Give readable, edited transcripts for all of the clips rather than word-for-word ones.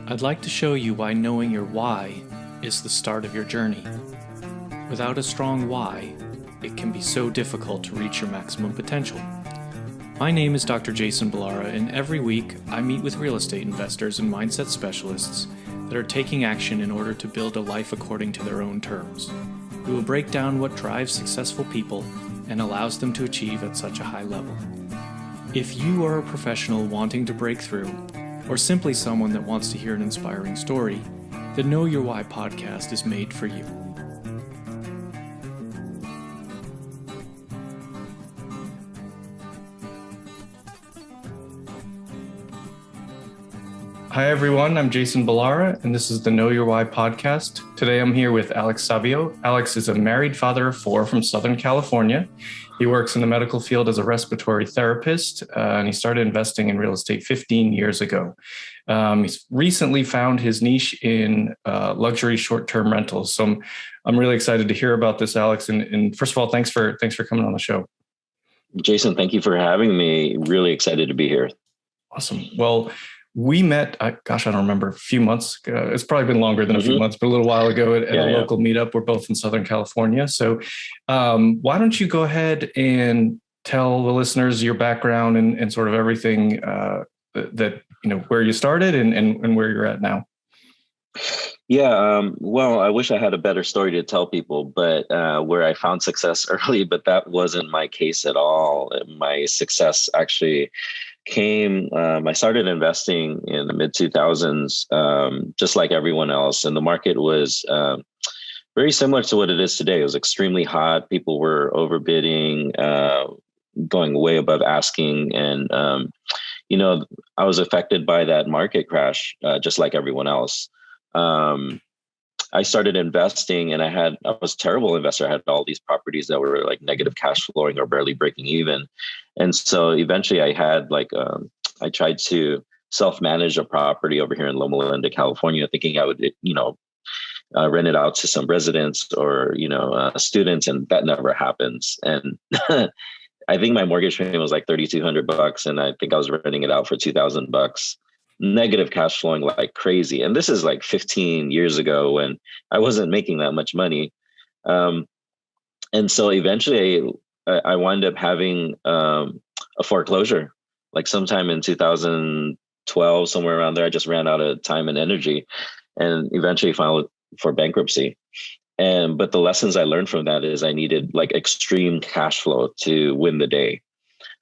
I'd like to show you why knowing your why is the start of your journey. Without a strong why, it can be so difficult to reach your maximum potential. My name is Dr. Jason Balara, and every week I meet with real estate investors and mindset specialists that are taking action in order to build a life according to their own terms. We will break down what drives successful people and allows them to achieve at such a high level. If you are a professional wanting to break through, or simply someone that wants to hear an inspiring story, the Know Your Why podcast is made for you. Hi everyone, I'm Jason Balara, and this is the Know Your Why podcast. Today I'm here with Alex Sabio. Alex is a married father of 4 from Southern California. He works in the medical field as a respiratory therapist, and he started investing in real estate 15 years ago. He's recently found his niche in luxury short-term rentals. So I'm really excited to hear about this, Alex. And first of all, thanks for coming on the show. Jason, thank you for having me. Really excited to be here. Awesome. Well, we met, I don't remember, a few months ago. It's probably been longer than a few months, but a little while ago at a local meetup. We're both in Southern California. So why don't you go ahead and tell the listeners your background and sort of everything that, where you started and where you're at now. Yeah, well, I wish I had a better story to tell people, but where I found success early, but that wasn't my case at all. My success actually came, I started investing in the mid 2000s, just like everyone else. And the market was very similar to what it is today. It was extremely hot. People were overbidding, going way above asking. And, I was affected by that market crash, just like everyone else. I started investing and I was a terrible investor. I had all these properties that were like negative cash flowing or barely breaking even. And so eventually I had I tried to self-manage a property over here in Loma Linda, California, thinking I would, rent it out to some residents or, students, and that never happens. And I think my mortgage payment was like $3,200 and I think I was renting it out for $2,000. Negative cash flowing like crazy. And this is like 15 years ago when I wasn't making that much money. And so eventually I wound up having a foreclosure, like sometime in 2012, somewhere around there. I just ran out of time and energy and eventually filed for bankruptcy. But the lessons I learned from that is I needed like extreme cash flow to win the day.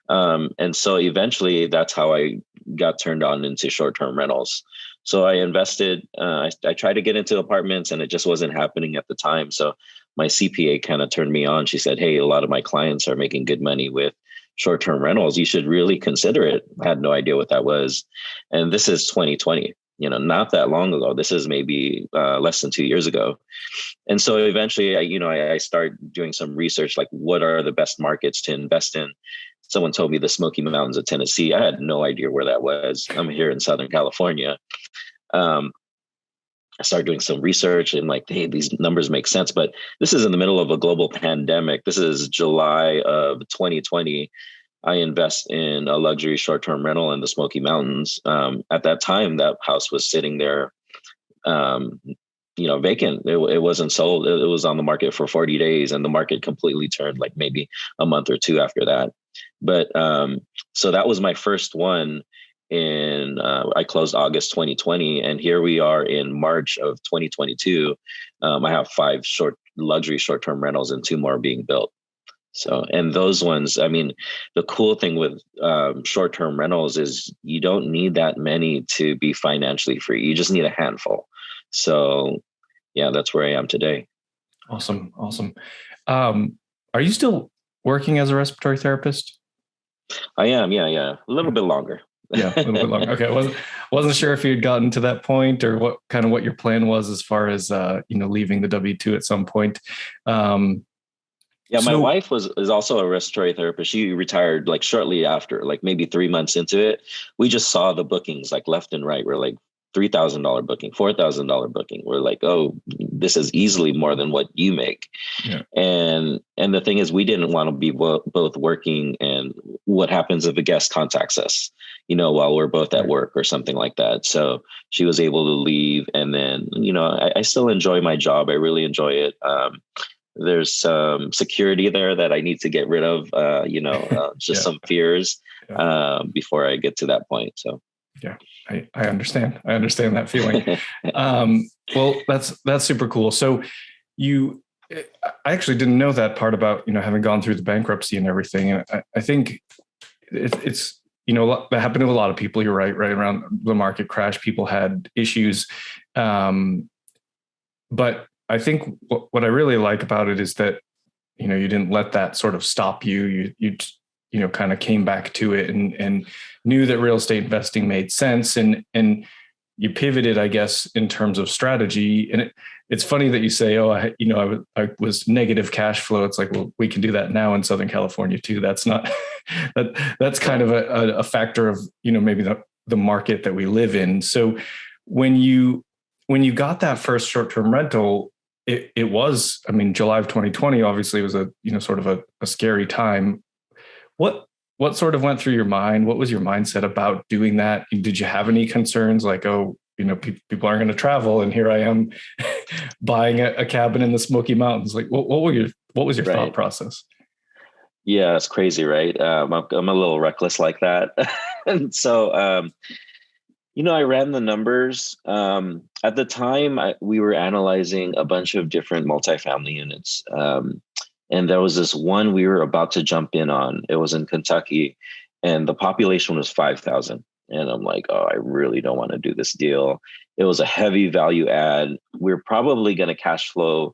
And so eventually that's how I got turned on into short-term rentals. So I invested, I tried to get into apartments and it just wasn't happening at the time. So my CPA kind of turned me on. She said, hey, a lot of my clients are making good money with short-term rentals. You should really consider it. I had no idea what that was. And this is 2020, not that long ago. This is maybe less than 2 years ago. And so eventually, I started doing some research, like what are the best markets to invest in? Someone told me the Smoky Mountains of Tennessee. I had no idea where that was. I'm here in Southern California. I started doing some research and like, hey, these numbers make sense. But this is in the middle of a global pandemic. This is July of 2020. I invest in a luxury short-term rental in the Smoky Mountains. At that time, that house was sitting there, vacant. It wasn't sold. It was on the market for 40 days and the market completely turned like maybe a month or two after that. But so that was my first one I closed August 2020. And here we are in March of 2022. I have 5 luxury short-term rentals and 2 more being built. So, and those ones, I mean, the cool thing with short-term rentals is you don't need that many to be financially free. You just need a handful. So yeah, that's where I am today. Awesome. Are you still working as a respiratory therapist? I am. Yeah. A little bit longer. Yeah, a little bit longer. Okay. Wasn't sure if you had gotten to that point or what your plan was as far as, leaving the W-2 at some point. My wife is also a respiratory therapist. She retired like shortly after, like maybe 3 months into it. We just saw the bookings like left and right. We're like, $3,000 booking, $4,000 booking. We're like, oh, this is easily more than what you make. Yeah. And the thing is, we didn't want to be both working. And what happens if a guest contacts us? while we're both at Right. work or something like that. So she was able to leave. And then, I still enjoy my job. I really enjoy it. There's some security there that I need to get rid of, just Yeah. some fears Yeah. before I get to that point. So, Yeah. I understand. I understand that feeling. Well, that's super cool. So I actually didn't know that part about, having gone through the bankruptcy and everything. And I think it's, that happened to a lot of people. You're right around the market crash, people had issues. But I think what I really like about it is that, you didn't let that sort of stop you. You kind of came back to it and knew that real estate investing made sense. And you pivoted, I guess, in terms of strategy. And it's funny that you say, oh, I was negative cash flow. It's like, well, we can do that now in Southern California too. That's not, that's kind of a factor of, maybe the market that we live in. So when you got that first short-term rental, it was, July of 2020, obviously was a, sort of a scary time. What sort of went through your mind? What was your mindset about doing that? Did you have any concerns like, oh, people aren't going to travel, and here I am buying a cabin in the Smoky Mountains? Like, what was your thought right. process? Yeah, it's crazy, right? I'm a little reckless like that. And so, I ran the numbers. At the time, we were analyzing a bunch of different multifamily units. And there was this one we were about to jump in on. It was in Kentucky, and the population was 5,000. And I'm like, oh, I really don't want to do this deal. It was a heavy value add. We're probably going to cash flow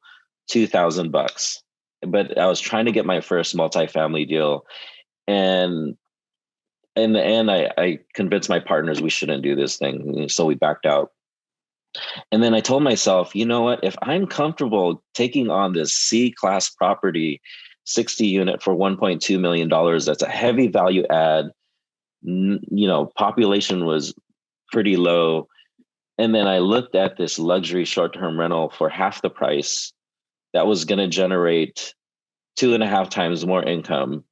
$2,000. But I was trying to get my first multifamily deal. And in the end, I convinced my partners we shouldn't do this thing. So we backed out. And then I told myself, you know what, if I'm comfortable taking on this C-class property, 60 unit for $1.2 million, that's a heavy value add, population was pretty low. And then I looked at this luxury short-term rental for half the price that was going to generate 2.5 times more income.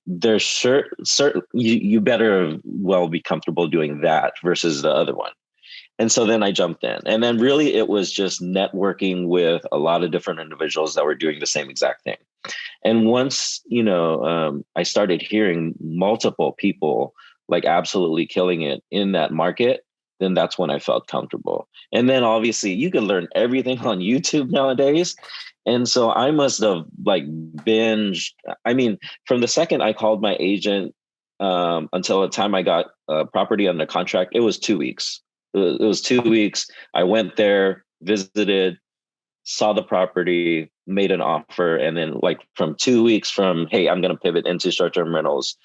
There's certain you better well be comfortable doing that versus the other one. And so then I jumped in. And then really it was just networking with a lot of different individuals that were doing the same exact thing. And once, I started hearing multiple people like absolutely killing it in that market, then that's when I felt comfortable. And then obviously you can learn everything on YouTube nowadays. And so I must have like binged. From the second I called my agent until the time I got a property under contract, it was 2 weeks. It was 2 weeks. I went there, visited, saw the property, made an offer. And then like from 2 weeks from, hey, I'm going to pivot into short-term rentals,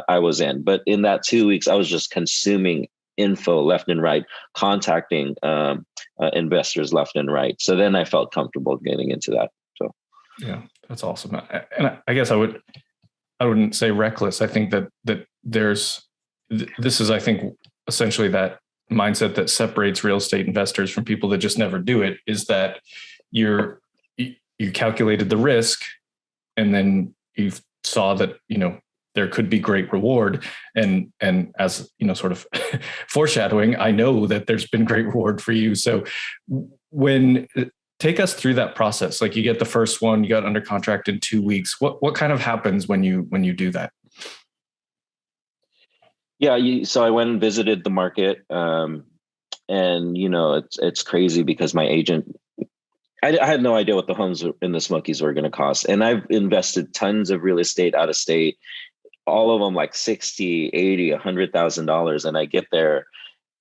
I was in. But in that 2 weeks, I was just consuming info left and right, contacting investors left and right. So then I felt comfortable getting into that. So Yeah, that's awesome. And I guess I wouldn't say reckless. I think that this is, I think, essentially that mindset that separates real estate investors from people that just never do it, is that you calculated the risk, and then you saw that, there could be great reward. And as, sort of foreshadowing, I know that there's been great reward for you. So take us through that process. Like, you get the first one, you got under contract in 2 weeks. What kind of happens when you do that? yeah, so I went and visited the market, and it's crazy because my agent, I had no idea what the homes in the Smokies were going to cost, and I've invested tons of real estate out of state, all of them like 60, 80, $100,000, and I get there,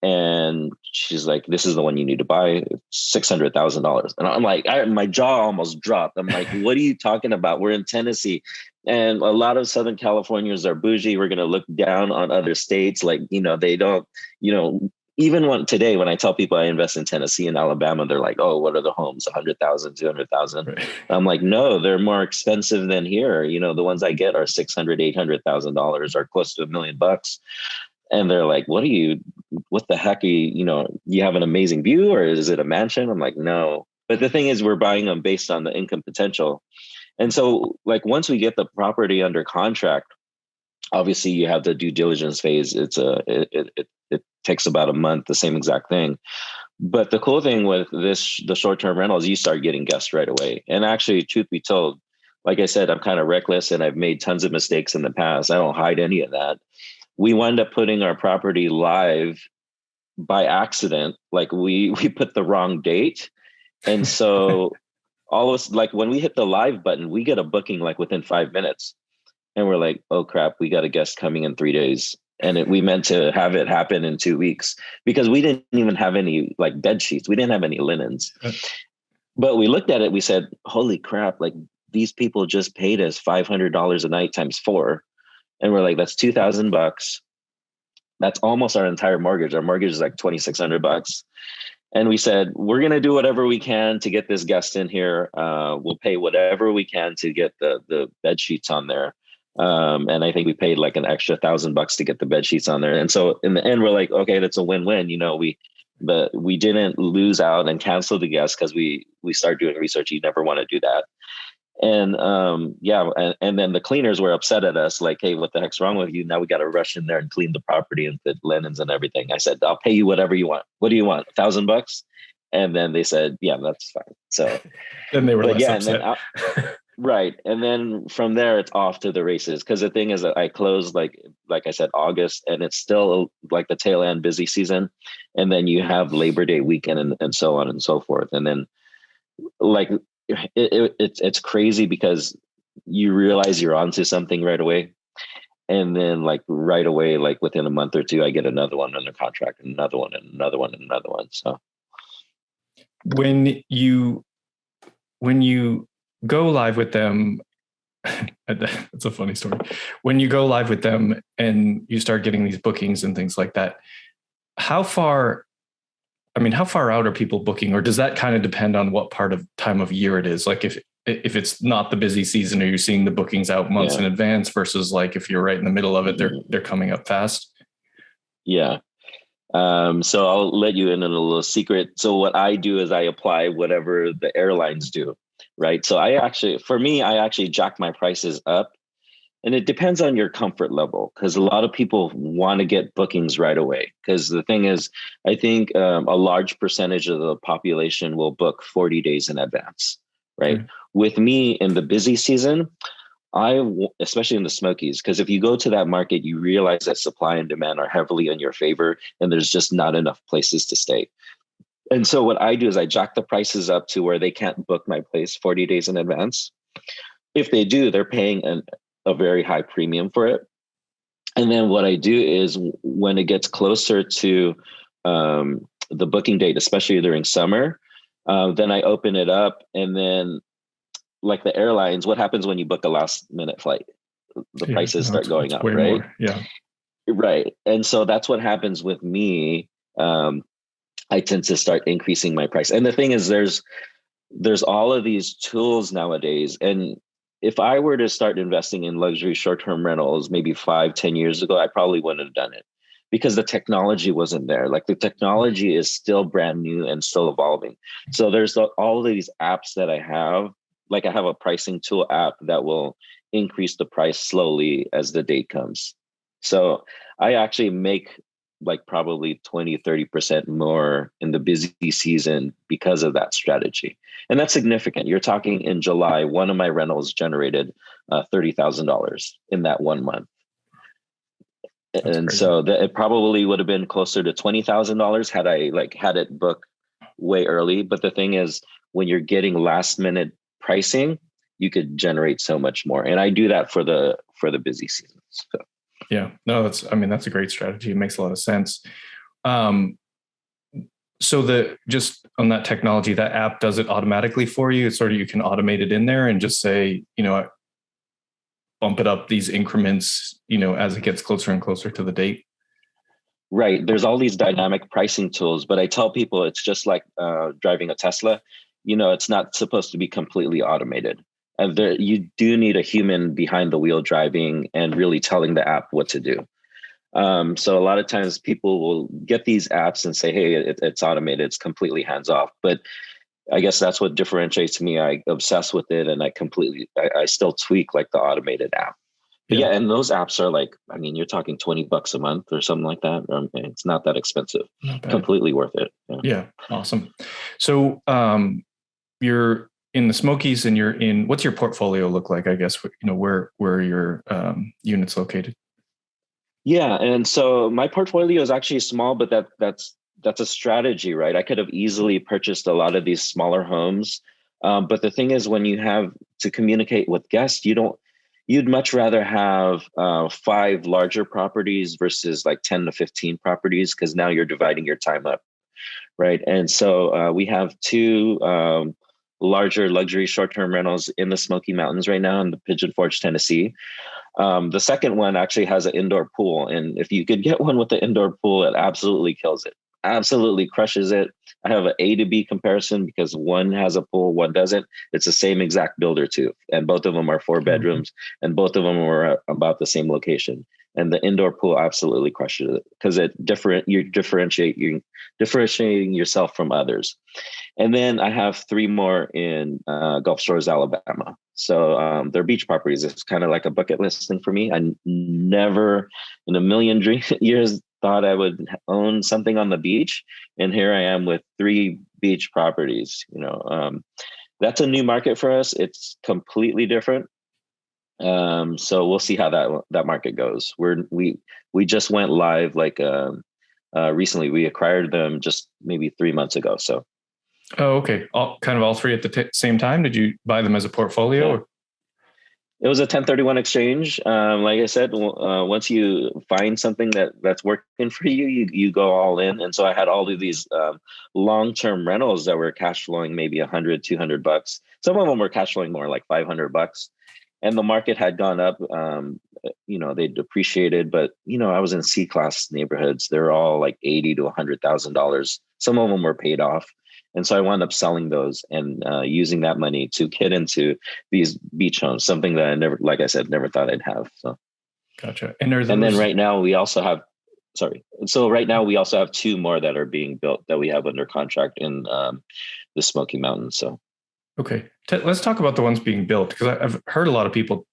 and she's like, "This is the one you need to buy, $600,000." And I'm like, my jaw almost dropped. I'm like, "What are you talking about? We're in Tennessee, and a lot of Southern Californians are bougie. We're going to look down on other states. Like, they don't, even today when I tell people I invest in Tennessee and Alabama, they're like, oh, what are the homes? 100,000, 200,000. Right. I'm like, no, they're more expensive than here. The ones I get are $600,000, $800,000, or close to $1 million. And they're like, what the heck are you have an amazing view, or is it a mansion? I'm like, no. But the thing is, we're buying them based on the income potential. And so like, once we get the property under contract, Obviously, you have the due diligence phase. It takes about a month, the same exact thing. But the cool thing with the short-term rentals, you start getting guests right away. And actually, truth be told, like I said, I'm kind of reckless and I've made tons of mistakes in the past. I don't hide any of that. We wound up putting our property live by accident. Like we put the wrong date. And so all of us, like when we hit the live button, we get a booking like within 5 minutes. And we're like, oh crap, we got a guest coming in 3 days. And we meant to have it happen in 2 weeks because we didn't even have any like bed sheets. We didn't have any linens. But we looked at it, we said, holy crap, like these people just paid us $500 a night times 4. And we're like, that's $2,000. That's almost our entire mortgage. Our mortgage is like $2,600. And we said, we're going to do whatever we can to get this guest in here. We'll pay whatever we can to get the bed sheets on there. And I think we paid like an extra $1,000 to get the bed sheets on there. And so in the end, we're like, okay, that's a win-win. You know, we didn't lose out and cancel the guests because we started doing research. You never want to do that. And and then the cleaners were upset at us, like, hey, what the heck's wrong with you? Now we got to rush in there and clean the property and fit linens and everything. I said, I'll pay you whatever you want. What do you want? $1,000? And then they said, yeah, that's fine. So then they were less upset. And then right. And then from there, it's off to the races. Because the thing is that I closed, like I said, August, and it's still like the tail end busy season. And then you have Labor Day weekend and so on and so forth. And then like it's crazy because you realize you're onto something right away. And then like right away, like within a month or two, I get another one under contract and another one and another one and another one. So when you go live with them, it's a funny story. When you go live with them and you start getting these bookings and things like that, how far out are people booking, or does that kind of depend on what part of time of year it is? Like if it's not the busy season, are you seeing the bookings out months in advance versus like if you're right in the middle of it, they're coming up fast? Yeah. So I'll let you in on a little secret. So what I do is I apply whatever the airlines do, right? So I actually jack my prices up, and it depends on your comfort level because a lot of people want to get bookings right away. Because the thing is, I think a large percentage of the population will book 40 days in advance, right? Mm-hmm. With me in the busy season, especially in the Smokies, because if you go to that market, you realize that supply and demand are heavily in your favor and there's just not enough places to stay. And so what I do is I jack the prices up to where they can't book my place 40 days in advance. If they do, they're paying a very high premium for it. And then what I do is when it gets closer to the booking date, especially during summer, then I open it up. And then like the airlines, what happens when you book a last minute flight? The prices start going up, right? More. Yeah. Right. And so that's what happens with me. I tend to start increasing my price. And the thing is, there's all of these tools nowadays. And if I were to start investing in luxury short-term rentals, maybe 5-10 years ago, I probably wouldn't have done it because the technology wasn't there. Like the technology is still brand new and still evolving. So there's all of these apps that I have. Like I have a pricing tool app that will increase the price slowly as the date comes. So I actually make like probably 20-30% more in the busy season because of that strategy. And that's significant. You're talking in July, one of my rentals generated $30,000 in that 1 month. That's and crazy. So it probably would have been closer to $20,000 had I had it booked way early. But the thing is, when you're getting last minute pricing, you could generate so much more. And I do that for the busy season. So. Yeah, no, that's a great strategy. It makes a lot of sense. So just on that technology, that app does it automatically for you. It's sort of, you can automate it in there and just say, bump it up these increments, as it gets closer and closer to the date. Right. There's all these dynamic pricing tools, but I tell people it's just like driving a Tesla. It's not supposed to be completely automated. You do need a human behind the wheel driving and really telling the app what to do. So a lot of times people will get these apps and say, hey, it's automated. It's completely hands off. But I guess that's what differentiates me. I obsess with it and I still tweak like the automated app. But yeah, and those apps are like, I mean, you're talking $20 a month or something like that. It's not that expensive. Not bad. Completely worth it. Yeah. Awesome. So you're in the Smokies, and you're in, what's your portfolio look like? I guess, where are your units located? Yeah, and so my portfolio is actually small, but that's a strategy, right? I could have easily purchased a lot of these smaller homes, but the thing is, when you have to communicate with guests, you'd much rather have 5 larger properties versus like 10 to 15 properties, because now you're dividing your time up, right? And so we have 2 larger luxury short-term rentals in the Smoky Mountains right now in the Pigeon Forge, Tennessee. The second one actually has an indoor pool. And if you could get one with the indoor pool, it absolutely kills it, absolutely crushes it. I have an A to B comparison because one has a pool, one doesn't. It's the same exact builder too. And both of them are 4 bedrooms, and both of them were about the same location. And the indoor pool absolutely crushes it because you're differentiating yourself from others. And then I have 3 more in Gulf Shores, Alabama. So they're beach properties. It's kind of like a bucket list thing for me. I never in a million years thought I would own something on the beach. And here I am with 3 beach properties. That's a new market for us. It's completely different. So we'll see how that market goes. We just went live recently. We acquired them just maybe 3 months ago. So. Oh, okay. All 3 at the same time. Did you buy them as a portfolio? Yeah. It was a 1031 exchange. Like I said, once you find something that's working for you, you go all in. And so I had all of these long-term rentals that were cash flowing maybe $100, $200. Some of them were cash flowing more like $500. And the market had gone up. They depreciated, but I was in C-class neighborhoods. They're all like $80,000 to $100,000. Some of them were paid off. And so I wound up selling those and using that money to get into these beach homes, something that I never, like I said, never thought I'd have. So, gotcha. And then right now we also have, So right now we also have 2 more that are being built that we have under contract in the Smoky Mountains. So, okay, let's talk about the ones being built, because I've heard a lot of people,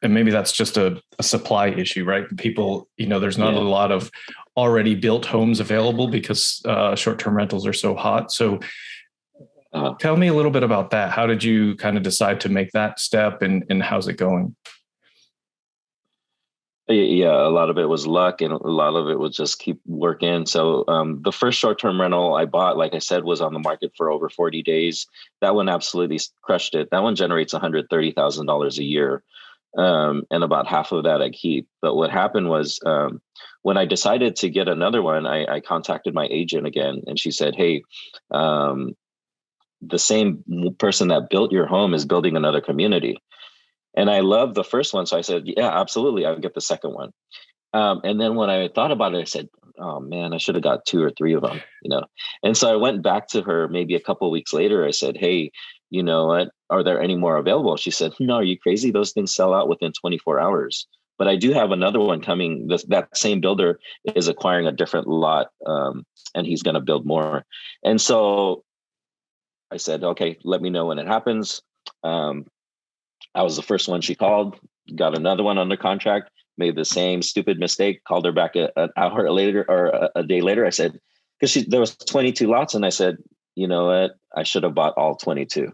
and maybe that's just a supply issue, right? People, there's not a lot of already built homes available because short-term rentals are so hot. So tell me a little bit about that. How did you kind of decide to make that step, and how's it going? Yeah, a lot of it was luck, and a lot of it was just keep working. So the first short-term rental I bought, like I said, was on the market for over 40 days. That one absolutely crushed it. That one generates $130,000 a year. And about half of that I keep. But what happened was when I decided to get another one, I contacted my agent again, and she said, hey, the same person that built your home is building another community. And I loved the first one. So I said, yeah, absolutely, I'll get the second one. And then when I thought about it, I said, oh man, I should have got 2 or 3 of them, And so I went back to her maybe a couple of weeks later. I said, hey, you know what? Are there any more available? She said, no, are you crazy? Those things sell out within 24 hours. But I do have another one coming. That same builder is acquiring a different lot, and he's going to build more. And so I said, okay, let me know when it happens. I was the first one she called, got another one under contract, made the same stupid mistake, called her back an hour later or a day later. I said, because there was 22 lots. And I said, you know what? I should have bought all 22.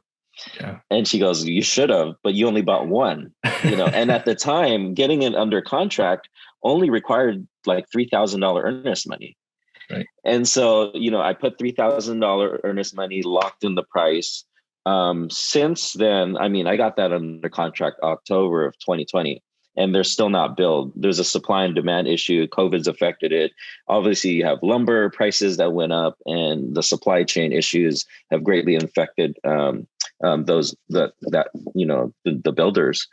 Yeah. And she goes, you should have, but you only bought one, and at the time getting it under contract only required like $3,000 earnest money. Right. And so, I put $3,000 earnest money, locked in the price. Since then, I got that under contract October of 2020, and they're still not built. There's a supply and demand issue. COVID's affected it. Obviously, you have lumber prices that went up, and the supply chain issues have greatly affected the builders.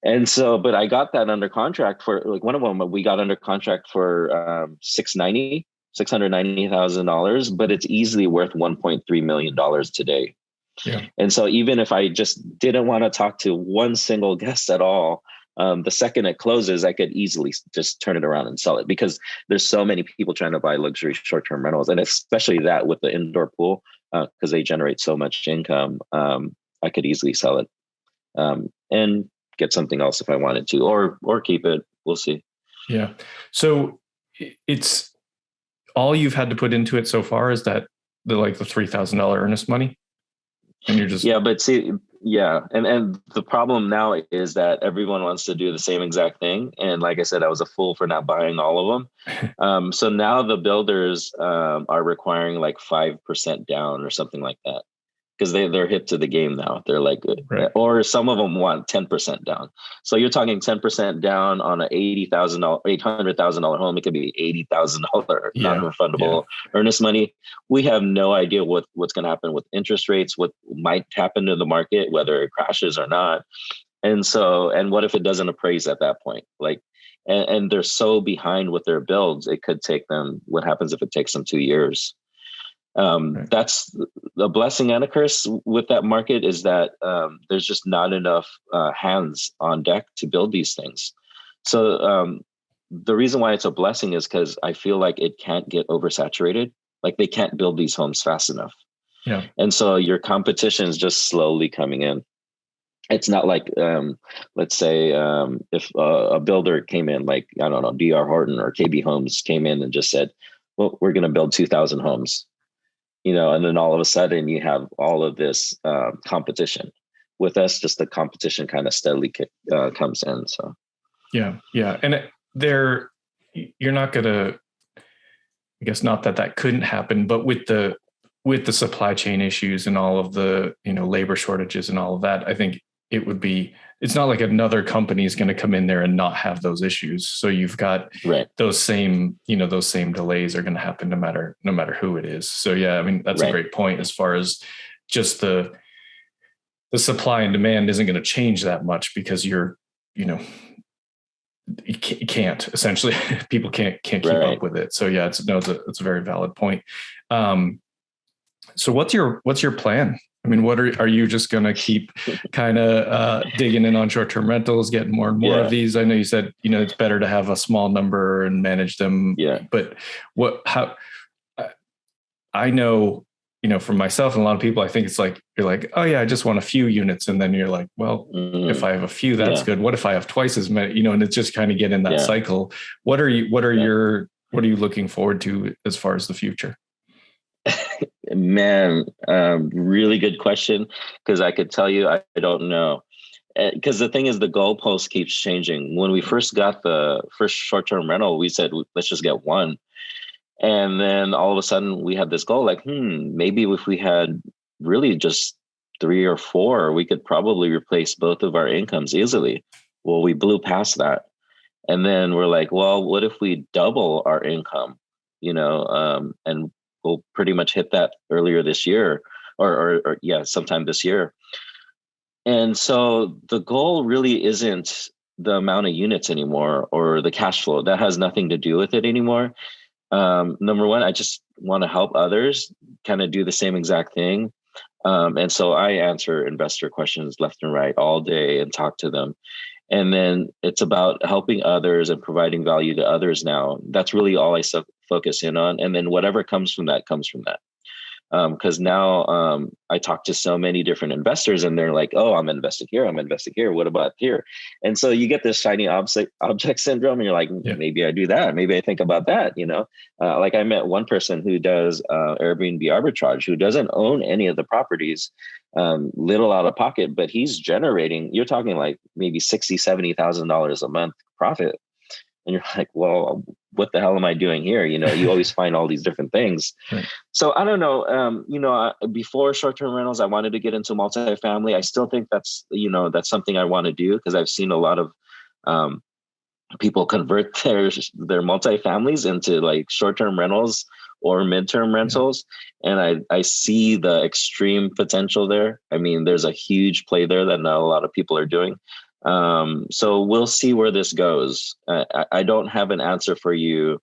And so, but I got that under contract for like one of them. We got under contract for $690,000, but it's easily worth $1.3 million today. Yeah. And so even if I just didn't want to talk to one single guest at all, the second it closes, I could easily just turn it around and sell it, because there's so many people trying to buy luxury short-term rentals, and especially that with the indoor pool, because they generate so much income. I could easily sell it and get something else if I wanted to, or keep it. We'll see. Yeah. So it's all you've had to put into it so far is that the $3,000 earnest money, and you're just but see, and the problem now is that everyone wants to do the same exact thing, and like I said, I was a fool for not buying all of them. So now the builders are requiring like 5% down or something like that, because they're hip to the game now. They're like, right. Or some of them want 10% down. So you're talking 10% down on an $800,000 home. It could be $80,000 non-refundable earnest money. We have no idea what's going to happen with interest rates, what might happen to the market, whether it crashes or not. And what if it doesn't appraise at that point? Like, and they're so behind with their builds, it could take them. What happens if it takes them 2 years? Right. That's a blessing and a curse with that market, is that there's just not enough hands on deck to build these things. So the reason why it's a blessing is because I feel like it can't get oversaturated. Like, they can't build these homes fast enough. Yeah. And so your competition is just slowly coming in. It's not like, let's say, if a builder came in, like, I don't know, DR Horton or KB Homes came in and just said, well, we're going to build 2,000 homes. And then all of a sudden you have all of this competition. With us, just the competition kind of steadily comes in. So, yeah. And you're not going to, I guess, not that couldn't happen, but with the supply chain issues and all of the, labor shortages and all of that, I think it's not like another company is going to come in there and not have those issues. So you've got those same delays are going to happen no matter who it is. So yeah, I mean, that's a great point as far as just the supply and demand isn't going to change that much, because you can't, essentially people can't keep up with it. So yeah, it's a very valid point. So what's your plan? I mean, what are you just going to keep kind of digging in on short-term rentals, getting more and more of these? I know you said, it's better to have a small number and manage them. Yeah. But I know, for myself and a lot of people, I think it's like, you're like, oh yeah, I just want a few units. And then you're like, well, if I have a few, that's good. What if I have twice as many, and it's just kind of get in that cycle. What are you looking forward to as far as the future? Man, really good question, because I could tell you I don't know. Because the thing is, the goalpost keeps changing. When we first got the first short-term rental, we said, let's just get one. And then all of a sudden we had this goal, like, maybe if we had really just 3 or 4, we could probably replace both of our incomes easily. Well, we blew past that. And then we're like, well, what if we double our income, and we'll pretty much hit that earlier this year or sometime this year. And so the goal really isn't the amount of units anymore or the cash flow. That has nothing to do with it anymore. Number one, I just want to help others kind of do the same exact thing. And so I answer investor questions left and right all day and talk to them. And then it's about helping others and providing value to others now. That's really all I focus in on. And then whatever comes from that comes from that. Because now I talk to so many different investors and they're like, oh, I'm investing here. What about here? And so you get this shiny object syndrome and you're like, maybe I do that. Maybe I think about that. Like I met one person who does Airbnb arbitrage, who doesn't own any of the properties, little out of pocket, but he's generating, you're talking like maybe $60,000, $70,000 a month profit. And you're like, well, what the hell am I doing here? You always find all these different things. Right. So I don't know. Before short-term rentals, I wanted to get into multifamily. I still think that's something I want to do, because I've seen a lot of people convert their multifamilies into like short-term rentals or midterm rentals. And I see the extreme potential there. I mean, there's a huge play there that not a lot of people are doing. So we'll see where this goes. I don't have an answer for you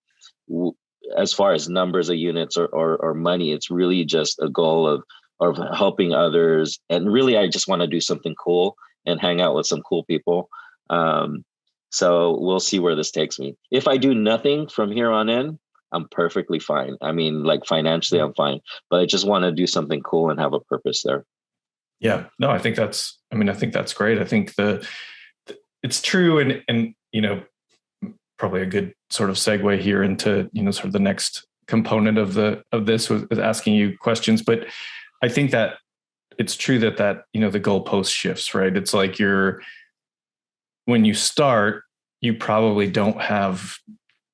as far as numbers of units or money. It's really just a goal of helping others. And really, I just want to do something cool and hang out with some cool people. So we'll see where this takes me. If I do nothing from here on in, I'm perfectly fine. I mean, like financially, I'm fine, but I just want to do something cool and have a purpose there. Yeah, no, I think that's great. I think it's true. And, probably a good sort of segue here into, sort of the next component of this was asking you questions. But I think that it's true that, the goalpost shifts, right? It's like when you start, you probably don't have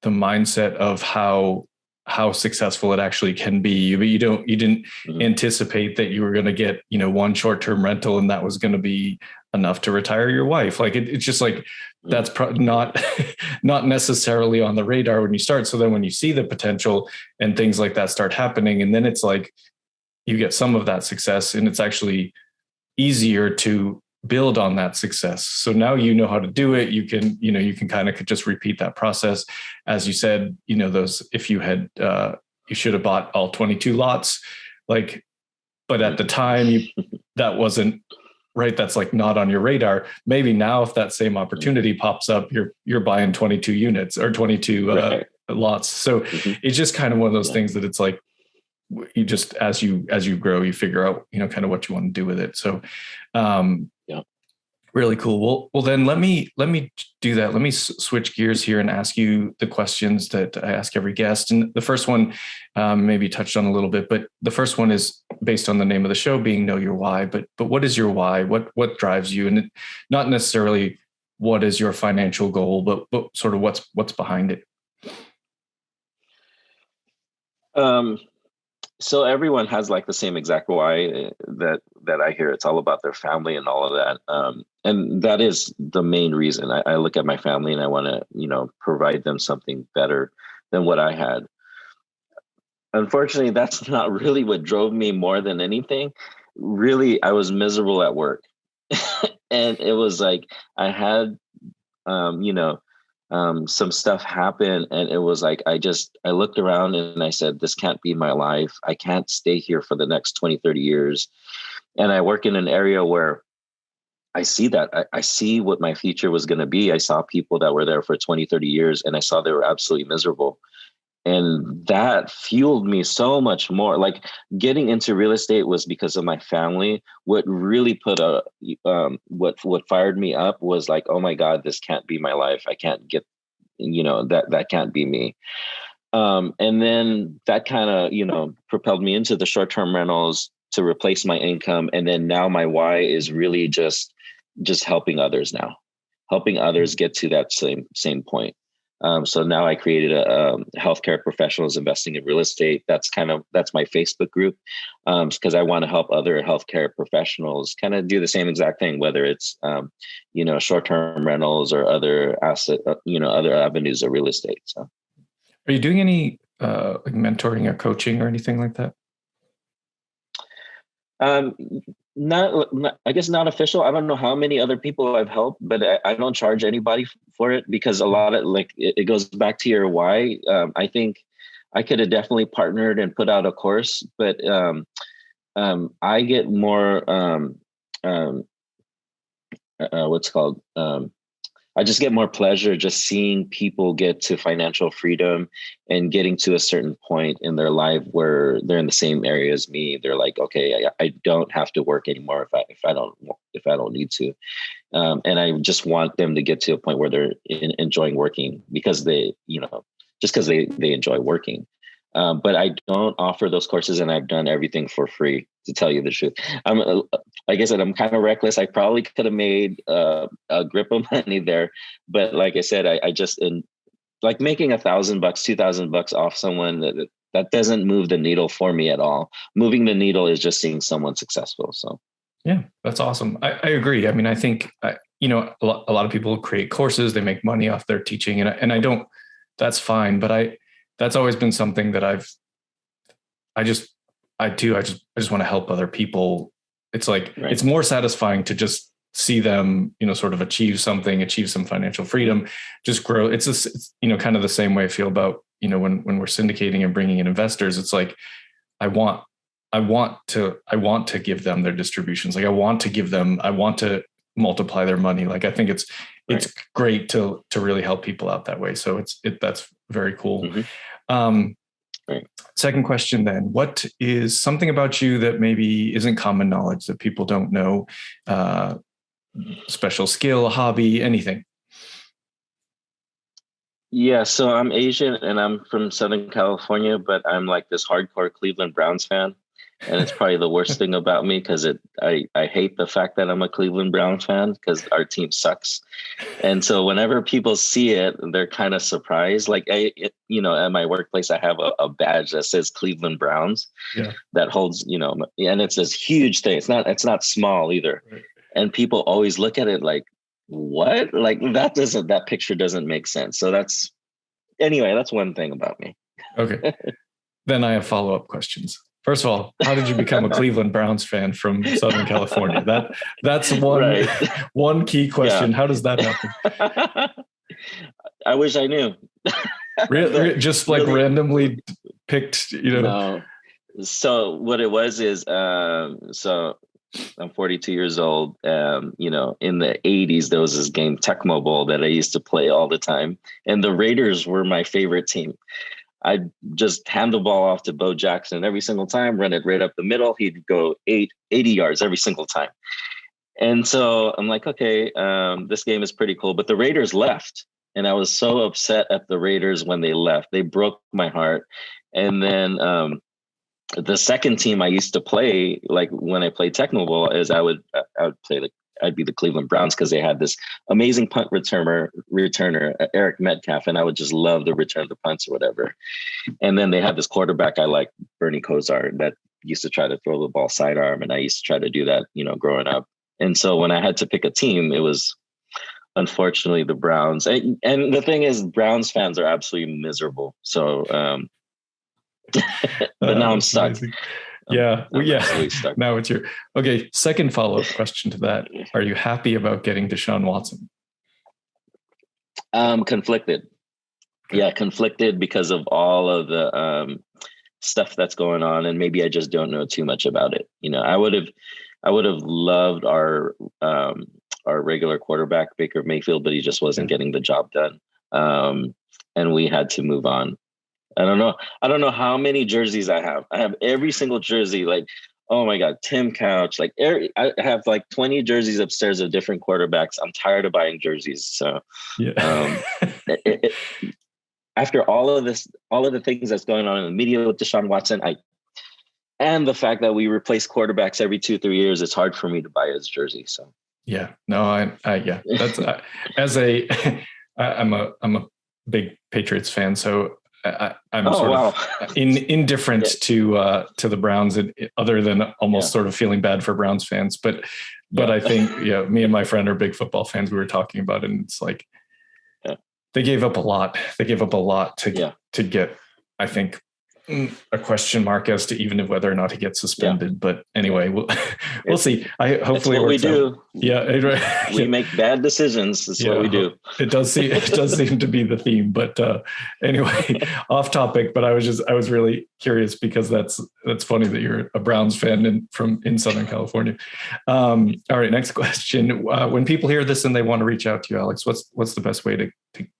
the mindset of how successful it actually can be. You didn't anticipate that you were going to get, one short-term rental and that was going to be enough to retire your wife. Like it's just like, that's not necessarily on the radar when you start. So then when you see the potential and things like that start happening, and then it's like, you get some of that success and it's actually easier to build on that success. So now you know how to do it. You can kind of just repeat that process. As you said, if you had, you should have bought all 22 lots, but at the time that wasn't right. That's like not on your radar. Maybe now if that same opportunity pops up, you're buying 22 units or 22 lots. So it's just kind of one of those things that it's like, you just, as you grow, you figure out, kind of what you want to do with it. So, really cool. Well, then let me do that. Let me switch gears here and ask you the questions that I ask every guest. And the first one, maybe touched on a little bit, but the first one is based on the name of the show being Know Your Why. But what is your why? What drives you? And not necessarily what is your financial goal, but sort of what's behind it. So everyone has like the same exact why that I hear. It's all about their family and all of that. And that is the main reason. I look at my family and I want to, provide them something better than what I had. Unfortunately, that's not really what drove me more than anything. Really, I was miserable at work. And it was like I had, some stuff happened, and it was like I looked around and I said, this can't be my life. I can't stay here for the next 20, 30 years. And I work in an area where I see that. I see what my future was going to be. I saw people that were there for 20, 30 years, and I saw they were absolutely miserable. And that fueled me so much more. Like getting into real estate was because of my family. What really what fired me up was like, oh my God, this can't be my life. I can't get, that can't be me. And then that kind of, propelled me into the short-term rentals to replace my income. And then now my why is really just helping others now, helping others get to that same point. So now I created a healthcare professionals investing in real estate. That's my Facebook group, because I want to help other healthcare professionals kind of do the same exact thing, whether it's, short-term rentals or other other avenues of real estate. So, are you doing any like mentoring or coaching or anything like that? Not, I guess not official. I don't know how many other people I've helped, but I don't charge anybody for it because a lot of it goes back to your why. I think I could have definitely partnered and put out a course, but I get more, what's called, I just get more pleasure just seeing people get to financial freedom and getting to a certain point in their life where they're in the same area as me. They're like, okay, I don't have to work anymore if I don't need to. And I just want them to get to a point where they're enjoying working because they enjoy working. But I don't offer those courses, and I've done everything for free, to tell you the truth. Like I said, I'm kind of reckless. I probably could have made a grip of money there, but like I said, I just like making $1,000, $2,000 off someone that doesn't move the needle for me at all. Moving the needle is just seeing someone successful. So, yeah, that's awesome. I agree. I mean, I think a lot of people create courses, they make money off their teaching, and I don't. That's fine, but that's always been something that I just want to help other people. It's like, right. It's more satisfying to just see them, sort of achieve some financial freedom, just grow. It's kind of the same way I feel about, when we're syndicating and bringing in investors. It's like, I want to give them their distributions. Like I want to multiply their money. Like I think it's great to really help people out that way. So that's very cool. Mm-hmm. Right. Second question then, what is something about you that maybe isn't common knowledge that people don't know special skill, hobby, anything? Yeah, so I'm Asian and I'm from Southern California, but I'm like this hardcore Cleveland Browns fan. And it's probably the worst thing about me because I hate the fact that I'm a Cleveland Browns fan because our team sucks. And so whenever people see it, they're kind of surprised. Like, at my workplace, I have a badge that says Cleveland Browns Yeah. that holds, and it's this huge thing. It's not small either. Right. And people always look at it like, what? Like that picture doesn't make sense. So that's one thing about me. Okay. Then I have follow-up questions. First of all, how did you become a Cleveland Browns fan from Southern California? That's one Right. one key question. Yeah. How does that happen? I wish I knew. Just like really, randomly picked, No. So what it was is, so I'm 42 years old. In the 80s, there was this game Tecmo Bowl that I used to play all the time. And the Raiders were my favorite team. I'd just hand the ball off to Bo Jackson every single time, run it right up the middle. He'd go 80 yards every single time. And so I'm like, okay, this game is pretty cool. But the Raiders left. And I was so upset at the Raiders when they left. They broke my heart. And then the second team I used to play, like when I played Tecmo Bowl, is I would play I'd be the Cleveland Browns because they had this amazing punt returner, Eric Metcalf, and I would just love to return the punts or whatever. And then they had this quarterback I like, Bernie Kosar, that used to try to throw the ball sidearm, and I used to try to do that, growing up. And so when I had to pick a team, it was unfortunately the Browns. And the thing is, Browns fans are absolutely miserable. So, but now I'm stuck. Amazing. Yeah. I'm absolutely stuck. Now it's your okay. Second follow-up question to that. Are you happy about getting Deshaun Watson? Conflicted. Okay. Yeah, conflicted because of all of the stuff that's going on, and maybe I just don't know too much about it. I would have loved our regular quarterback, Baker Mayfield, but he just wasn't getting the job done. And we had to move on. I don't know how many jerseys I have. I have every single jersey. Like, oh my God, Tim Couch. Like, I have like 20 jerseys upstairs of different quarterbacks. I'm tired of buying jerseys. So, yeah. After all of the things that's going on in the media with Deshaun Watson, and the fact that we replace quarterbacks every 2-3 years, it's hard for me to buy his jersey. So, yeah, no, that's I'm a big Patriots fan, so I'm indifferent to the Browns, other than almost sort of feeling bad for Browns fans. But I think, me and my friend are big football fans. We were talking about it, and it's like they gave up a lot. They gave up a lot to get, I think, a question mark as to even whether or not he gets suspended. Yeah. But anyway, we'll see. Hopefully what we do. Yeah, we make bad decisions. That's what we do. It does seem to be the theme. But anyway, off topic. But I was really curious because that's funny that you're a Browns fan in Southern California. All right, next question. When people hear this and they want to reach out to you, Alex, what's the best way to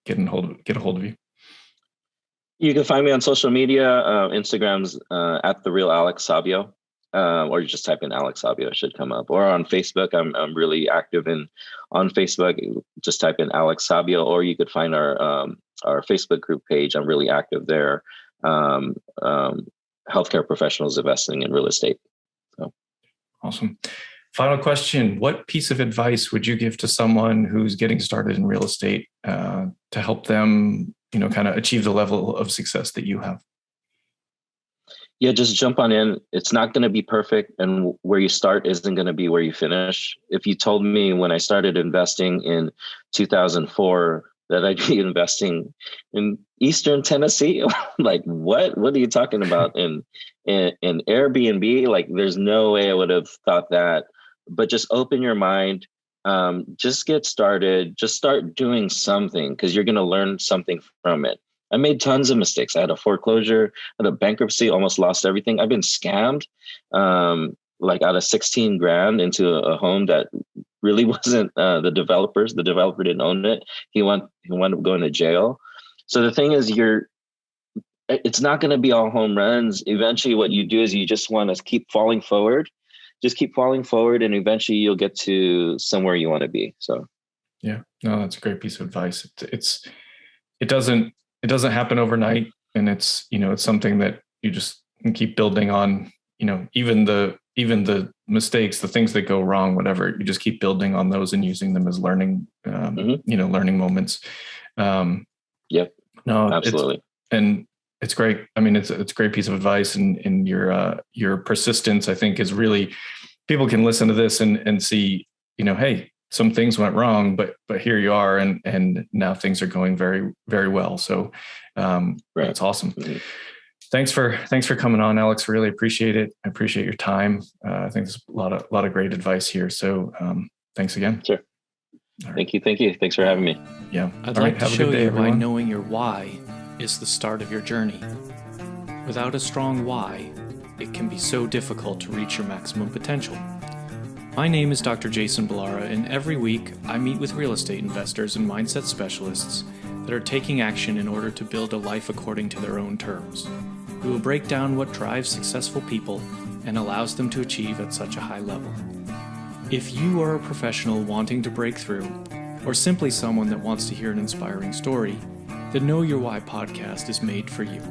get a hold of you? You can find me on social media. Instagram's at the real Alex Sabio, or you just type in Alex Sabio, it should come up. Or on Facebook, I'm really active on Facebook. Just type in Alex Sabio, or you could find our Facebook group page. I'm really active there. Healthcare professionals investing in real estate. So. Awesome. Final question: what piece of advice would you give to someone who's getting started in real estate to help them, kind of achieve the level of success that you have? Yeah, just jump on in. It's not going to be perfect, and where you start isn't going to be where you finish. If you told me when I started investing in 2004 that I'd be investing in Eastern Tennessee, like what are you talking about? In Airbnb, like there's no way I would have thought that. But just open your mind. Just get started. Just start doing something, because you're going to learn something from it. I made tons of mistakes. I had a foreclosure, had a bankruptcy, almost lost everything. I've been scammed, like out of 16 grand into a home that really wasn't the developer's. The developer didn't own it. He wound up going to jail. So the thing is, it's not going to be all home runs. Eventually what you do is you just want to keep falling forward. just keep falling forward, and eventually you'll get to somewhere you want to be. So yeah, no, that's a great piece of advice. It doesn't happen overnight, and it's something that you just can keep building on. Even the mistakes, the things that go wrong, whatever, you just keep building on those and using them as learning, learning moments. Yep. No, absolutely. It's great. I mean, it's a great piece of advice, and your persistence, I think, is really, people can listen to this and see, hey, some things went wrong, but here you are, and now things are going very, very well. So that's awesome. Mm-hmm. Thanks for coming on, Alex. Really appreciate it. I appreciate your time. I think there's a lot of great advice here. So thanks again. Sure. Right. Thank you. Thanks for having me. Yeah. I'd like to show you why knowing your why is the start of your journey. Without a strong why, it can be so difficult to reach your maximum potential. My name is Dr. Jason Balara, and every week I meet with real estate investors and mindset specialists that are taking action in order to build a life according to their own terms. We will break down what drives successful people and allows them to achieve at such a high level. If you are a professional wanting to break through, or simply someone that wants to hear an inspiring story, the Know Your Why podcast is made for you.